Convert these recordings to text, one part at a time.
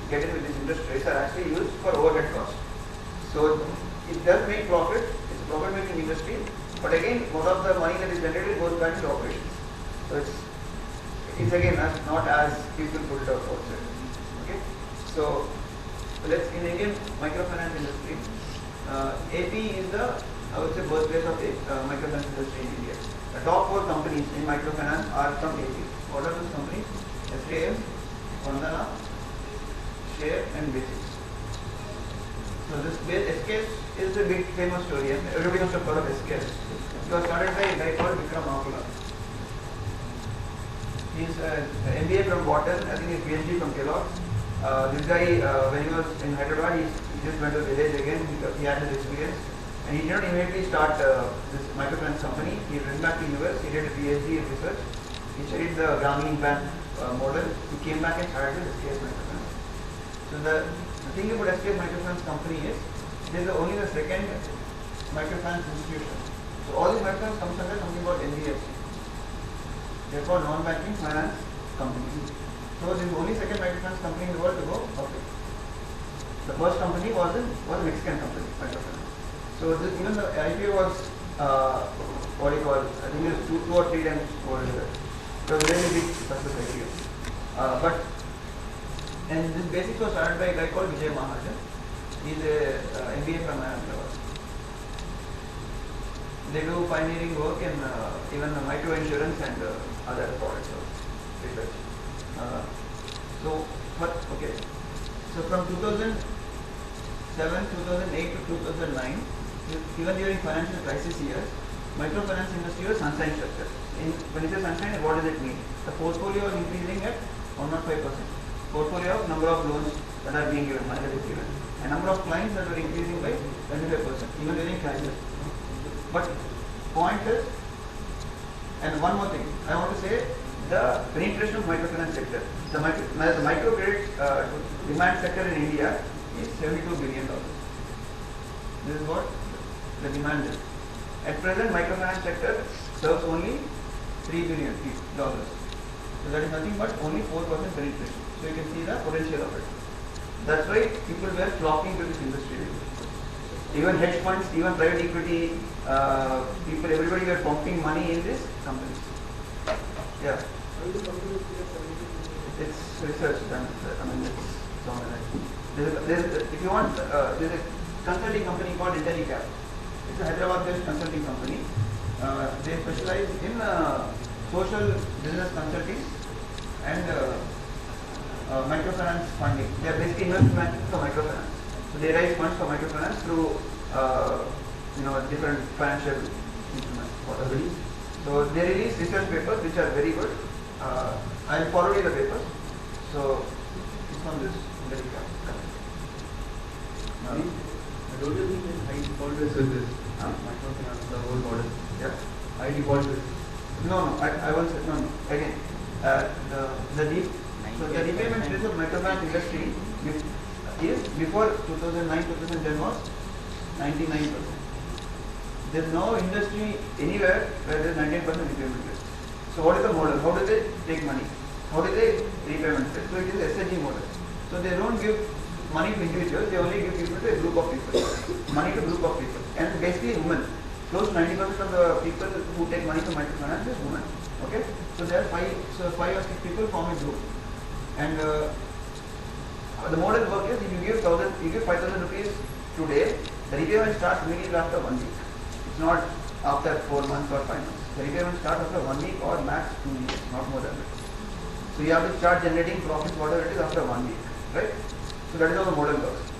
get in with these interest rates are actually used for overhead costs. So it does make profit, it's a profit making industry, but again most of the money that is generated goes back to operations. So it's again not as people put it out outside. Okay. So let's in Indian microfinance industry, AP is the I would say birthplace of the microfinance industry in India. The top 4 companies in microfinance are from AP. What are those companies? SKM, Vandana, Share and Basics. So this SKS is a big famous story. Everybody must have heard of SKS. It was started by a guy called Vikram Mahula. He's an MBA from Wharton, I think he's PhD from Kellogg. This guy, when he was in Hyderabad, he just went to the village again. He had his experience. And he did not immediately start this microfinance company. He went back to US, he did a PhD in research. He studied the Grameen Bank model. He came back and started with SKS Microfinance. So the thing about SKS Microfinance company is, it is only the second microfinance institution. So all these microfinance comes under something called NBFC. They are called non-banking finance companies. So this is the only second microfinance company in the world to go public. The first company was a Mexican company, microfinance. So even the IPO was what do you call? I think it was 2 or 3 times over here. It was a really big success IPO. And this basics was started by a guy called Vijay Mahajan. He's a MBA from Ahmedabad. They do pioneering work in even micro insurance and other products of research. So from 2007, 2008 to 2009, even during financial crisis years, microfinance industry was sunshine structure. When you say sunshine, what does it mean? The portfolio was increasing at 105%. Portfolio of number of loans that are being given, money that is given, and number of clients that were increasing by 25%, even during crisis. But point is, and one more thing, I want to say the penetration of microfinance sector. The microcredit demand sector in India is $72 billion. This is what the demand is. At present, microfinance sector serves only $3 billion. So that is nothing but only 4% penetration. So you can see the potential of it. That's why people were flocking to this industry. Even hedge funds, even private equity people, everybody were pumping money in these companies. Yeah. It's research done. I mean, it's somewhere like if you want, there's a consulting company called IntelliCap. It's a Hyderabad-based consulting company. They specialize in social business consulting and microfinance funding. They are basically investment for microfinance. So they raise funds for microfinance through different financial instruments. So they release research papers which are very good. I'll forward you the papers. So it's on this IntelliCap. Don't you think that high default risk is this? Microfinance, the whole model. Yeah. High default risk. No. I won't say no. Again, so the repayment risk of microfinance industry is before 2009-2010 was 99%. There's no industry anywhere where there's 98% repayment risk. So what is the model? How do they take money? How do they repayment risk? So it is SHG model. So they don't give money to individuals, they only give people to a group of people. Money to a group of people. And basically women. Close to 90% of the people who take money from microfinance is women. Okay? So there are 5 or 6 people form a group. And the model work is if you give 5,000 rupees today, the repayment starts immediately after 1 week. It's not after 4 months or 5 months. The repayment starts after 1 week or max 2 weeks, not more than that. So you have to start generating profits, whatever it is, after 1 week, right? So that is how the model works.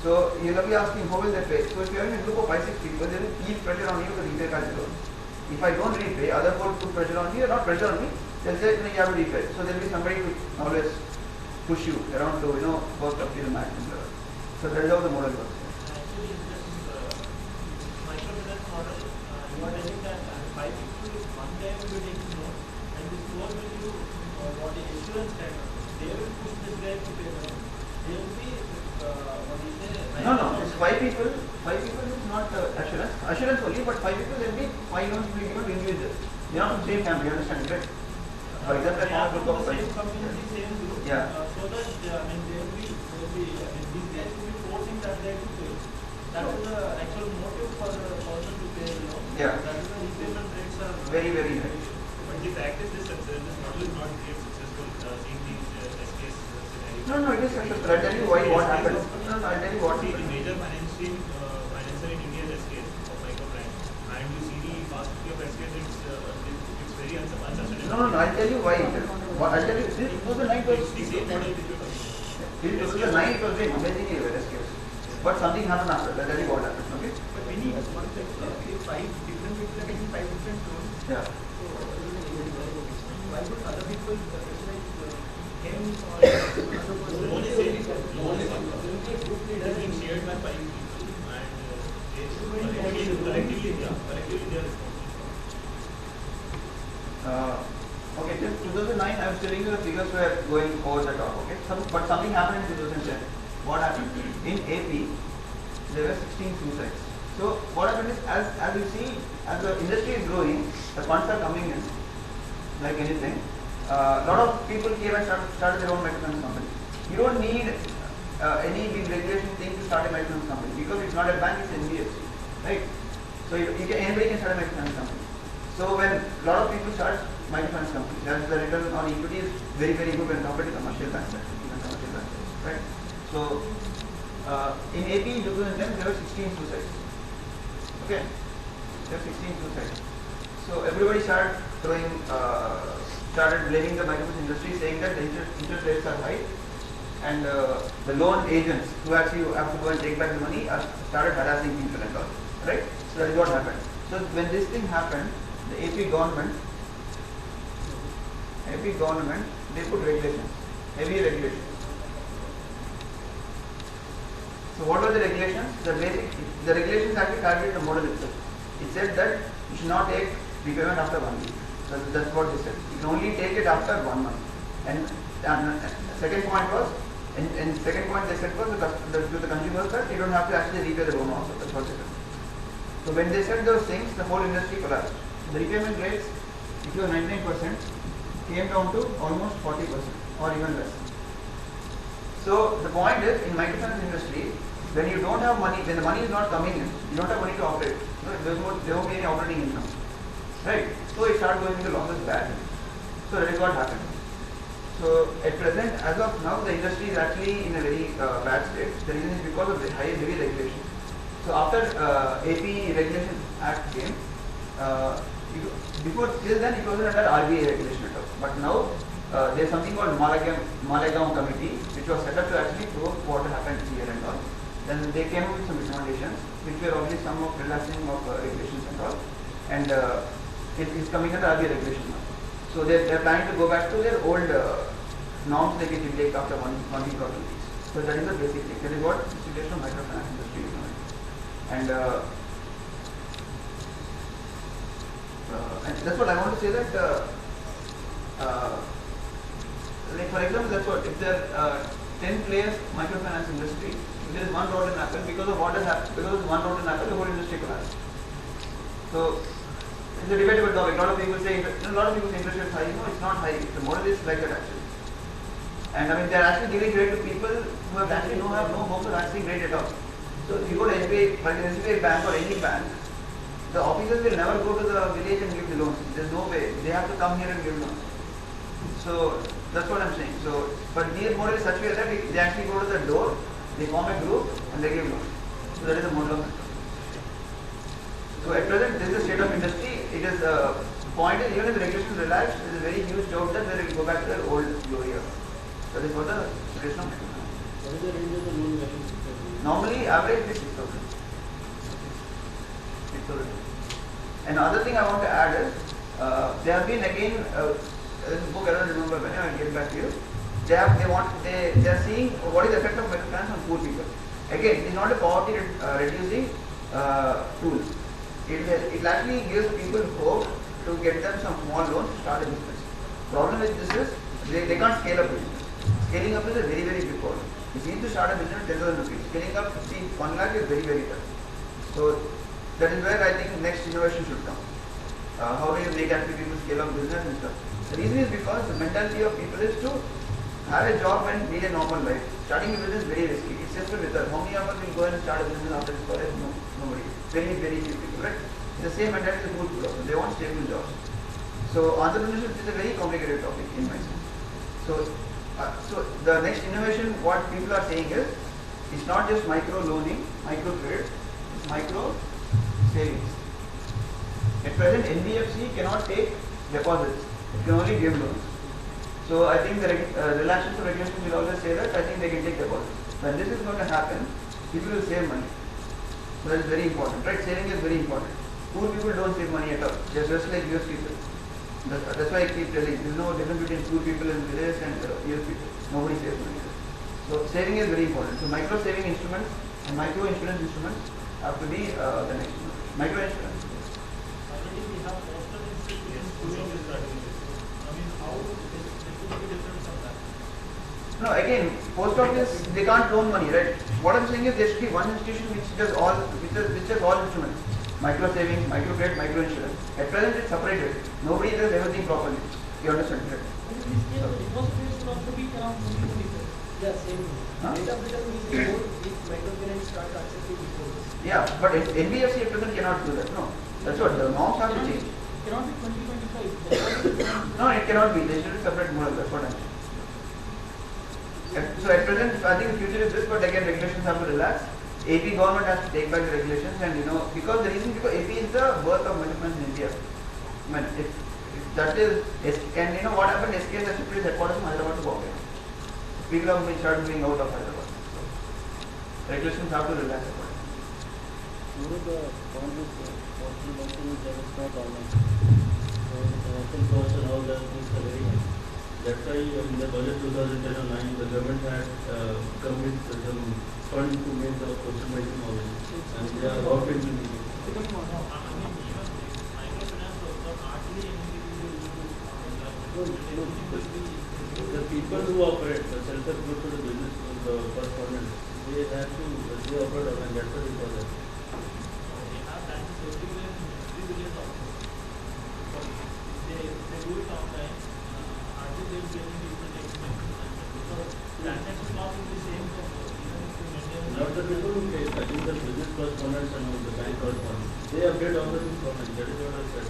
So you will be asking how will they pay? So if you are in a group of 5-6 people, they will keep pressure on you to repay cash loan. If I don't repay, other people put pressure on me or not pressure on me, they'll say you have to repay. So there will be somebody who always push you around to work up till max. So that is how the model works. Actually, this microfinance model, you are telling that 5 people one time will be taking loan, and this loan will do what is insurance kind of. They will push this guy to pay the loan. They will be No, it's 5 people. 5 people is not assurance. Assurance only, but 5 people will be 5 loans will be given to individuals. They are not the same family, you understand, right? For example, they are from the same company, same group. Yeah. So that they will be not get successful in these SKS scenarios? No, it is successful. I'll tell you why, what happened. No, I'll tell you what See, the happened. major financer in India is SKS of microfinance, and you see the philosophy of SKS, it's very unsustainable. No, I'll tell you why. I'll tell you, this 2009 was, It's the same model which you're talking about. in 2009 it was doing amazingly well, SKS. But something happened after. I'll tell you what happened, okay? But we need one thing, if 5 different people are getting 5 different loans, Yeah. so why would other people specialize him or another person? Loan is same. Loan is same. It has been shared by 5 people, and they collectively they are responsible. Okay, till 2009, I was telling you the figures were going over the top, okay? But something happened in 2010. What happened? In AP, there were 16 suicides. So, what happened is, as you see, as the industry is growing, the funds are coming in, like anything. A lot of people came and started their own microfinance company. You don't need any big regulation thing to start a microfinance company, because it's not a bank, it's an NBFC, right? So, anybody can start a microfinance company. So when a lot of people start microfinance companies, then the return on equity is very, very good when compared to commercial banks, right? So in AP in 2010 there were 16 suicides. Okay, there were 16 suicides. So everybody started blaming the microfinance industry, saying that the interest rates are high, and the loan agents who actually have to go and take back the money started harassing people and all, right? So that is what happened. So when this thing happened, the AP government, they put regulations, heavy regulations. So what were the regulations? The regulations actually targeted the model itself. It said that you should not take repayment after 1 week. That's what they said. You can only take it after 1 month. And second point was, and second point they said was to the consumers that you don't have to actually repay the loan also. That's what they said. So when they said those things, the whole industry collapsed. The repayment rates, which was 99%, came down to almost 40% or even less. So the point is, in microfinance industry, when you don't have money, when the money is not coming in, you don't have money to operate. There won't be any operating income, right? So it started going into losses badly. So that is what happened. So at present, as of now, the industry is actually in a very bad state. The reason is because of the heavy regulation. So after AP Regulation Act came, before till then it wasn't under RBI regulation at all. But now there's something called Malegaon Committee, which was set up to actually probe what happened here and all. Then they came up with some recommendations, which were obviously some of relaxing of regulations and all. And it is coming under RBI regulation now. So they're planning to go back to their old norms that it will take after one week or 2 weeks. So that is the basic thing. That is what the situation of microfinance industry is doing. And that's what I want to say that, like for example, that's what, if there are 10 players microfinance industry, if there is one rotten apple, because of what has happened, because of one rotten apple, the whole industry collapsed. So it's a debatable topic. A lot of people say, a lot of people say interest rate is high. No, it's not high. The model is like that actually. And I mean, they are actually giving credit to people who have actually have no hopes of actually great at all. So if you go to SBI, like an SBI bank or any bank, the officers will never go to the village and give the loans. There's no way. They have to come here and give loans. So that's what I'm saying. So, but their model is such a way that they actually go to the door, they form a group and they give loans. So that is the model of it. So at present, this is the state of industry. It is point is, even if the regulation is relaxed, there is a very huge doubt that they will go back to their old glory. That is what the situation of microfinance. What is the range of the loan value? Normally, average is 6,000. 6,000. And other thing I want to add is, there have been again, this book I don't remember when, I will get back to you. They are seeing what is the effect of microfinance on poor people. Again, it is not a poverty reducing tool. It actually gives people hope to get them some small loans to start a business. Problem with this is, they can't scale up business. Scaling up is a very, very big problem. If you need to start a business, 10,000 rupees. Scaling up 1 lakh is very, very tough. So that is where I think next innovation should come. How do you make actually people scale up business and stuff? The reason is because the mentality of people is to have a job and lead a normal life. Starting a business is very risky. It's just with us. How many of us will go and start a business after this college? No, nobody. Very, very few people, right? It's the same mentality as good people. They want stable jobs. So entrepreneurship is a very complicated topic in my sense. So the next innovation, what people are saying is, it's not just micro loaning, micro credit, it's micro savings. At present, NBFC cannot take deposits; it can only give loans. So I think the relaxation of regulations will always say that I think they can take deposits. When this is going to happen, people will save money. So that is very important, right? Saving is very important. Poor people don't save money at all. They're just like US people. That's why I keep telling, there is no difference between poor people in villages and US people. Nobody saves money. So saving is very important. So micro saving instruments and micro insurance instruments have to be the next one. Micro insurance. Finally, we have postal institutions doing this strategy. I mean, how it could be different from that? No, again, post office, they can't loan money, right? What I'm saying is there should be one institution which does all, which does all instruments. Micro savings, micro credit, micro insurance. At present it's separated. Nobody does everything properly. You understand, right? In this case, the deposit rate should also be around 20%. Yeah, same. Huh? Rate of return is more if microfinance start accepting deposits. Yeah, but NBFC at present cannot do that. No, that's what the norms have to change. Cannot be 2025. No, it cannot be. They should separate more. That's what I'm saying. So at present, I think the future is this, but again, regulations have to relax. AP government has to take back the regulations, and because AP is the birth of microfinance in India. I mean, if that is, and what happened? SKS has to put its headquarters from Hyderabad to Bombay. People have been started moving out of Hyderabad. So, regulations have to relax accordingly. One of the point is postal banking is that it's not online. So the transaction costs and all that things are very high. That's why in the budget 2010 or 9, the government had come with some fund to make the postal banking online. And they are about to implement it. I mean, even microfinance also hardly anybody will do. The people who operate, the self-employed the business, the correspondents, they have to, they operate online. That's what we call it. They have branches everywhere in every village also. But if they do it online, hardly they will be any people taking microfinance. Because transaction cost will be same for both. Even if you maintain Not the people who pay, I think the business correspondents and all the bank correspondents, they update all the things online. That is what I said.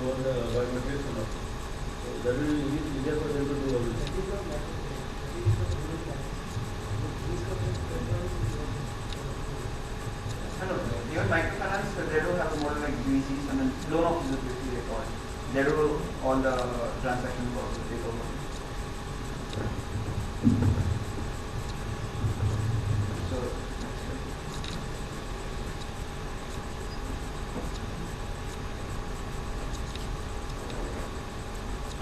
Over the biometrics and all. So that will be easier for them to do all this. Even microfinance, they do have a model like GVCs, I mean, loan officers basically they call it. They do all the transactions for the paperwork. So,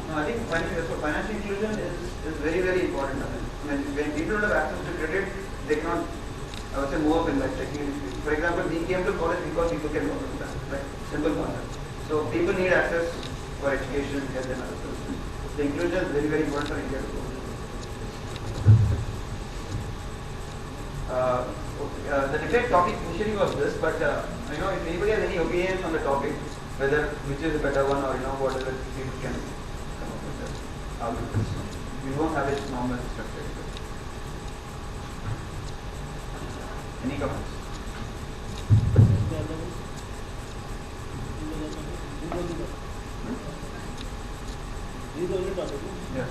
no, I think financial inclusion is very, very important. I mean, when people don't have access to credit, they cannot, I would say, move up in life. For example, we came to college because people can work with that, right? Simple concept. So people need access for education, health and other services. The inclusion is very, very important for India to go. The debate topic initially was this, but if anybody has any opinions on the topic, whether which is a better one or whatever, people can come up with that arguments. We won't have it normal structure. Any comments? These are only topics. Yeah.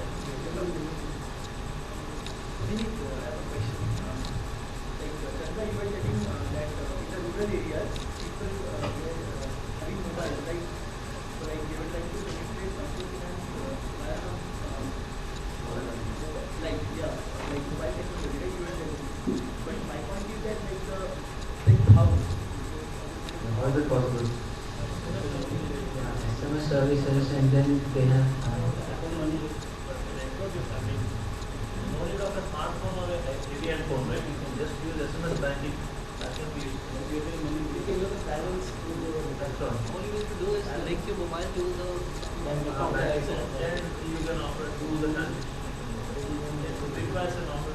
Chandra, you were telling that in the rural areas, people were having mobile, right? So like they were trying to penetrate microfinance via like mobile technology, right? You were telling. But my point is that like how? How is it possible? SMS services and then they have money. But the network is happening. No need of a smartphone or a heavy phone, right? You can just use SMS banking. That can be used. You can use the balance to the That's all. All you need to do is link your mobile to the Then you can offer to the transaction. It requires a normal